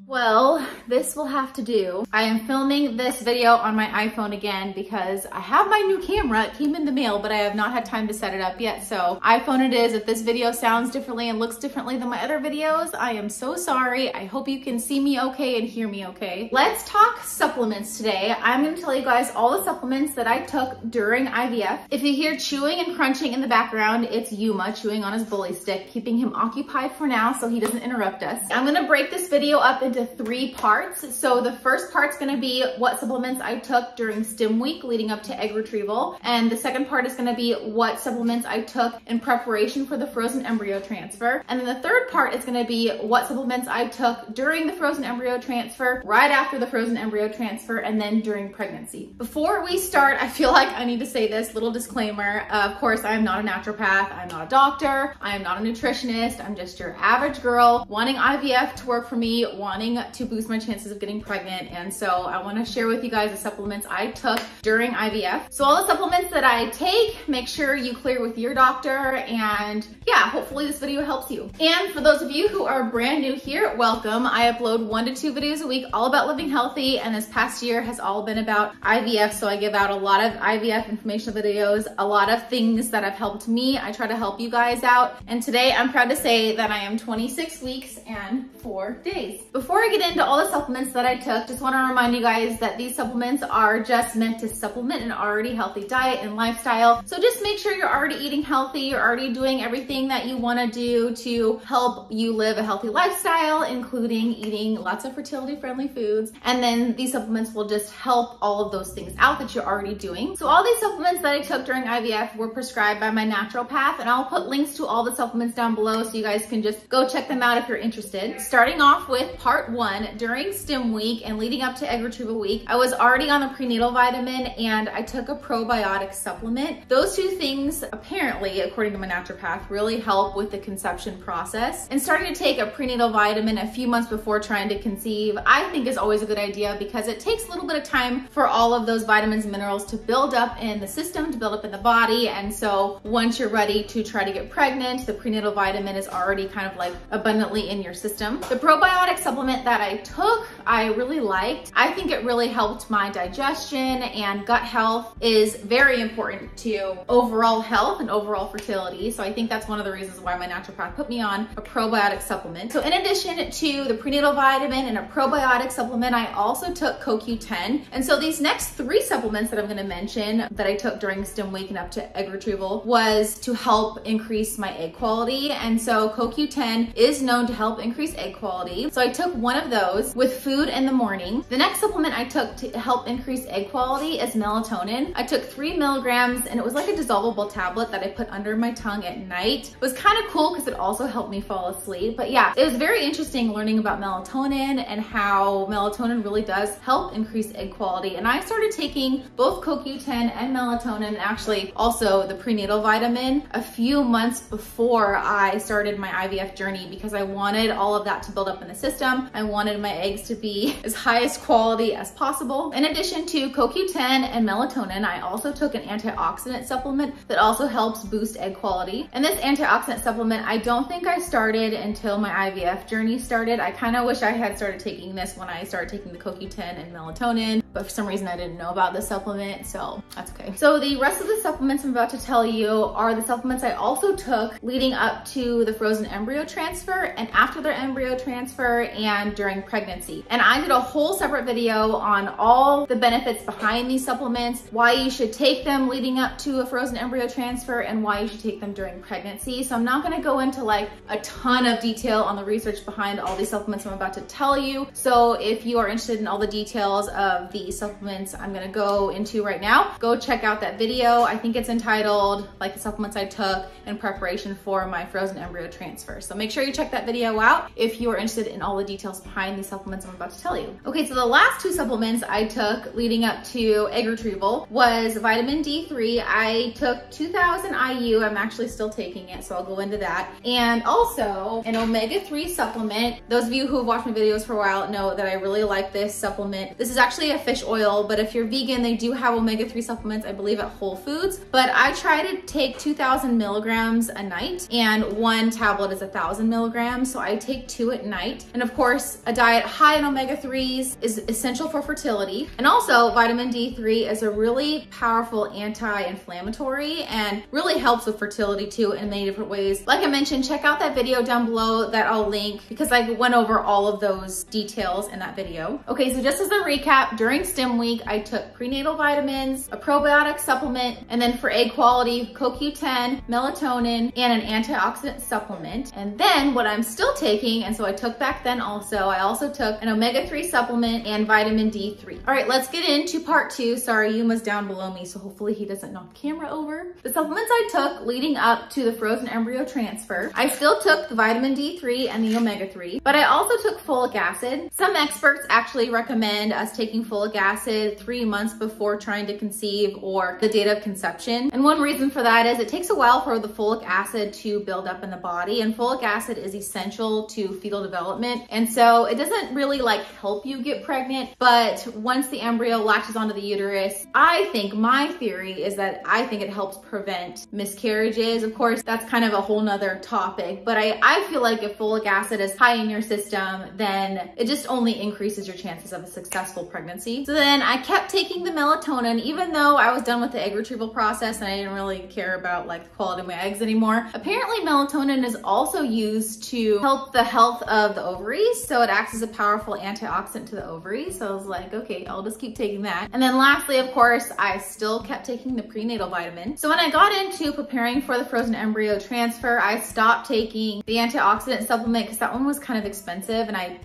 Well, this will have to do. I am filming this video on my iPhone again because I have my new camera. It came in the mail, but I have not had time to set it up yet. So iPhone it is. If this video sounds differently and looks differently than my other videos, I am so sorry. I hope you can see me okay and hear me okay. Let's talk supplements today. I'm gonna tell you guys all the supplements that I took during IVF. If you hear chewing and crunching in the background, it's Yuma chewing on his bully stick, keeping him occupied for now so he doesn't interrupt us. I'm gonna break this video up into 3 parts. So the first part's gonna be what supplements I took during stim week leading up to egg retrieval. And the second part is gonna be what supplements I took in preparation for the frozen embryo transfer. And then the third part is gonna be what supplements I took during the frozen embryo transfer, right after the frozen embryo transfer, and then during pregnancy. Before we start, I feel like I need to say this little disclaimer. Of course, I am not a naturopath. I'm not a doctor. I am not a nutritionist. I'm just your average girl wanting IVF to work for me, wanting to boost my chances of getting pregnant. And so I want to share with you guys the supplements I took during IVF. So all the supplements that I take, make sure you clear with your doctor, and yeah, hopefully this video helps you. And for those of you who are brand new here, welcome. I upload 1 to 2 videos a week all about living healthy, and this past year has all been about IVF. So I give out a lot of IVF informational videos, a lot of things that have helped me. I try to help you guys out. And today I'm proud to say that I am 26 weeks and 4 days. Before I get into all the supplements that I took, just want to remind you guys that these supplements are just meant to supplement an already healthy diet and lifestyle. So just make sure you're already eating healthy, you're already doing everything that you want to do to help you live a healthy lifestyle, including eating lots of fertility friendly foods. And then these supplements will just help all of those things out that you're already doing. So all these supplements that I took during IVF were prescribed by my naturopath, and I'll put links to all the supplements down below so you guys can just go check them out if you're interested. Starting off with part 1, during stim week and leading up to egg retrieval week, I was already on the prenatal vitamin and I took a probiotic supplement. Those 2 things, apparently, according to my naturopath, really help with the conception process. And starting to take a prenatal vitamin a few months before trying to conceive, I think is always a good idea because it takes a little bit of time for all of those vitamins and minerals to build up in the system, to build up in the body. And so once you're ready to try to get pregnant, the prenatal vitamin is already kind of like abundantly in your system. The probiotic supplement that I took, I really liked. I think it really helped my digestion, and gut health is very important to overall health and overall fertility. So I think that's one of the reasons why my naturopath put me on a probiotic supplement. So in addition to the prenatal vitamin and a probiotic supplement, I also took CoQ10. And so these next 3 supplements that I'm gonna mention that I took during stim week and up to egg retrieval was to help increase my egg quality. And so CoQ10 is known to help increase egg quality. So I took one of those with food in the morning. The next supplement I took to help increase egg quality is melatonin. I took 3 milligrams, and it was like a dissolvable tablet that I put under my tongue at night. It was kind of cool because it also helped me fall asleep. But yeah, it was very interesting learning about melatonin and how melatonin really does help increase egg quality. And I started taking both CoQ10 and melatonin, and actually also the prenatal vitamin, a few months before I started my IVF journey because I wanted all of that to build up in the system. I wanted my eggs to be as highest quality as possible. In addition to CoQ10 and melatonin, I also took an antioxidant supplement that also helps boost egg quality. And this antioxidant supplement, I don't think I started until my IVF journey started. I kind of wish I had started taking this when I started taking the CoQ10 and melatonin, but for some reason I didn't know about this supplement, so that's okay. So the rest of the supplements I'm about to tell you are the supplements I also took leading up to the frozen embryo transfer and after their embryo transfer and during pregnancy. And I did a whole separate video on all the benefits behind these supplements, why you should take them leading up to a frozen embryo transfer, and why you should take them during pregnancy. So I'm not gonna go into like a ton of detail on the research behind all these supplements I'm about to tell you. So if you are interested in all the details of the supplements I'm gonna go into right now, go check out that video. I think it's entitled like the supplements I took in preparation for my frozen embryo transfer. So make sure you check that video out if you are interested in all the details behind these supplements I'm about to tell you. Okay, so the last 2 supplements I took leading up to egg retrieval was vitamin D3. I took 2000 IU. I'm actually still taking it, so I'll go into that. And also an omega-3 supplement. Those of you who have watched my videos for a while know that I really like this supplement. This is actually a fish fish oil, but if you're vegan, they do have omega-3 supplements, I believe at Whole Foods. But I try to take 2,000 milligrams a night, and one tablet is 1,000 milligrams. So I take 2 at night. And of course, a diet high in omega-3s is essential for fertility. And also vitamin D3 is a really powerful anti-inflammatory and really helps with fertility too in many different ways. Like I mentioned, check out that video down below that I'll link because I went over all of those details in that video. Okay, so just as a recap, during STEM week, I took prenatal vitamins, a probiotic supplement, and then for egg quality, CoQ10, melatonin, and an antioxidant supplement. And then what I'm still taking, and so I took back then also, I also took an omega-3 supplement and vitamin D3. All right, let's get into part 2. Sorry, Yuma's down below me, so hopefully he doesn't knock the camera over. The supplements I took leading up to the frozen embryo transfer, I still took the vitamin D3 and the omega-3, but I also took folic acid. Some experts actually recommend us taking folic acid 3 months before trying to conceive or the date of conception. And one reason for that is it takes a while for the folic acid to build up in the body, and folic acid is essential to fetal development. And so it doesn't really like help you get pregnant, but once the embryo latches onto the uterus, I think my theory is that I think it helps prevent miscarriages. Of course, that's kind of a whole nother topic, but I feel like if folic acid is high in your system, then it just only increases your chances of a successful pregnancy. So then I kept taking the melatonin, even though I was done with the egg retrieval process and I didn't really care about like the quality of my eggs anymore. Apparently melatonin is also used to help the health of the ovaries. So it acts as a powerful antioxidant to the ovaries. So I was like, okay, I'll just keep taking that. And then lastly, of course, I still kept taking the prenatal vitamin. So when I got into preparing for the frozen embryo transfer, I stopped taking the antioxidant supplement because that one was kind of expensive and I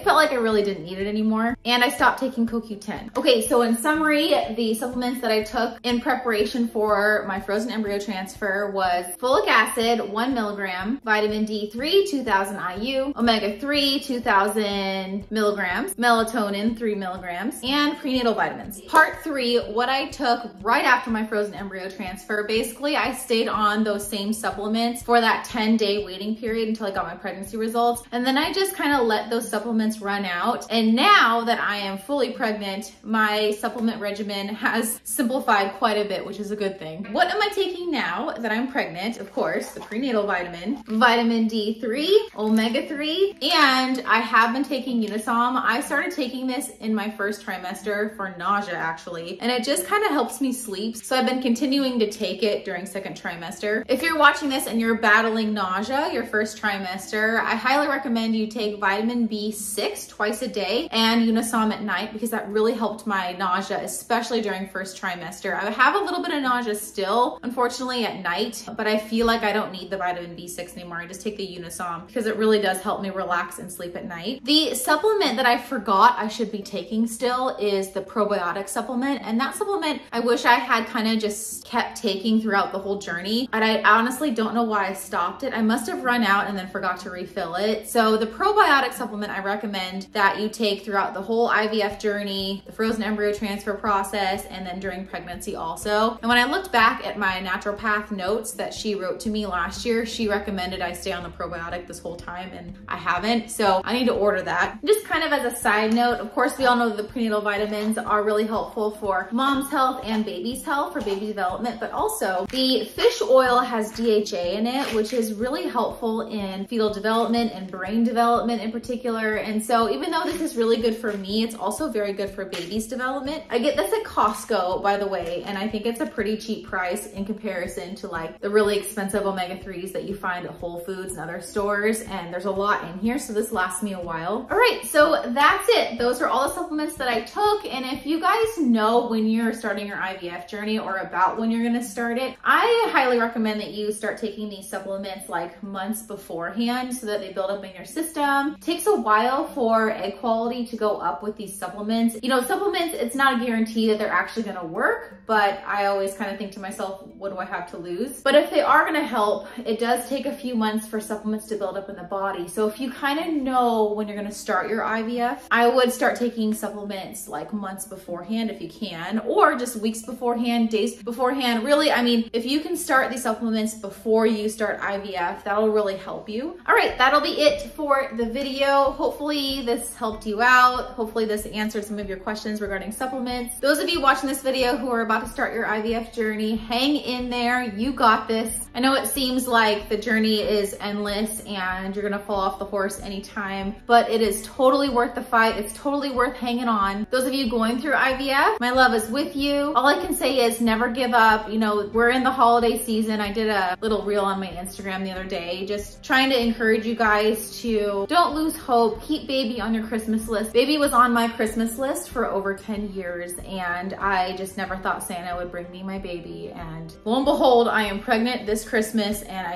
felt like I really didn't need it anymore. And I stopped taking CoQ10. Okay, so in summary, the supplements that I took in preparation for my frozen embryo transfer was folic acid, 1 milligram, vitamin D3, 2,000 IU, omega-3, 2,000 milligrams, melatonin, 3 milligrams, and prenatal vitamins. Part 3, what I took right after my frozen embryo transfer, basically I stayed on those same supplements for that 10-day waiting period until I got my pregnancy results. And then I just kind of let those supplements run out. And now that I am fully pregnant, my supplement regimen has simplified quite a bit, which is a good thing. What am I taking now that I'm pregnant? Of course, the prenatal vitamin, vitamin D3, omega-3, and I have been taking Unisom. I started taking this in my first trimester for nausea actually, and it just kind of helps me sleep. So I've been continuing to take it during second trimester. If you're watching this and you're battling nausea your first trimester, I highly recommend you take vitamin B6 twice a day and Unisom at night because that really helped my nausea, especially during first trimester. I have a little bit of nausea still, unfortunately, at night, but I feel like I don't need the vitamin B6 anymore. I just take the Unisom because it really does help me relax and sleep at night. The supplement that I forgot I should be taking still is the probiotic supplement, and that supplement I wish I had kind of just kept taking throughout the whole journey, and I honestly don't know why I stopped it. I must have run out and then forgot to refill it. So the probiotic supplement I recommend that you take throughout the whole IVF journey, the frozen embryo transfer process, and then during pregnancy also. And when I looked back at my naturopath notes that she wrote to me last year, she recommended I stay on the probiotic this whole time, and I haven't, so I need to order that. Just kind of as a side note, of course, we all know that the prenatal vitamins are really helpful for mom's health and baby's health, for baby development, but also the fish oil has DHA in it, which is really helpful in fetal development and brain development in particular. And so even though this is really good for me, it's also very good for baby's development. I get this at Costco, by the way, and I think it's a pretty cheap price in comparison to like the really expensive omega-3s that you find at Whole Foods and other stores. And there's a lot in here, so this lasts me a while. All right, so that's it. Those are all the supplements that I took. And if you guys know when you're starting your IVF journey or about when you're gonna start it, I highly recommend that you start taking these supplements like months beforehand so that they build up in your system. It takes a while for egg quality to go up with these supplements. You know, supplements, it's not a guarantee that they're actually gonna work, but I always kind of think to myself, what do I have to lose? But if they are gonna help, it does take a few months for supplements to build up in the body. So if you kind of know when you're gonna start your IVF, I would start taking supplements like months beforehand if you can, or just weeks beforehand, days beforehand. Really, I mean, if you can start these supplements before you start IVF, that'll really help you. All right, that'll be it for the video. Hopefully this helped you out. Hopefully this answered some of your questions regarding supplements. Those of you watching this video who are about to start your IVF journey, hang in there, you got this. I know it seems like the journey is endless and you're gonna fall off the horse anytime, but it is totally worth the fight. It's totally worth hanging on. Those of you going through IVF, my love is with you. All I can say is never give up. You know, we're in the holiday season. I did a little reel on my Instagram the other day, just trying to encourage you guys to don't lose hope. Keep baby on your Christmas list. Baby was on my Christmas list for over 10 years and I just never thought Santa would bring me my baby. And lo and behold, I am pregnant this Christmas and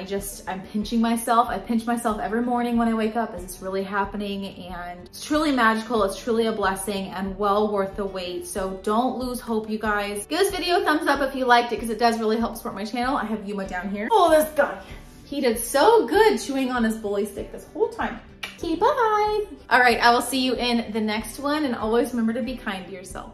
I'm pinching myself. I pinch myself every morning when I wake up. Is this really happening? And it's truly magical. It's truly a blessing and well worth the wait. So don't lose hope, you guys. Give this video a thumbs up if you liked it because it does really help support my channel. I have Yuma down here. Oh, this guy. He did so good chewing on his bully stick this whole time. Okay, bye. All right, I will see you in the next one and always remember to be kind to yourself.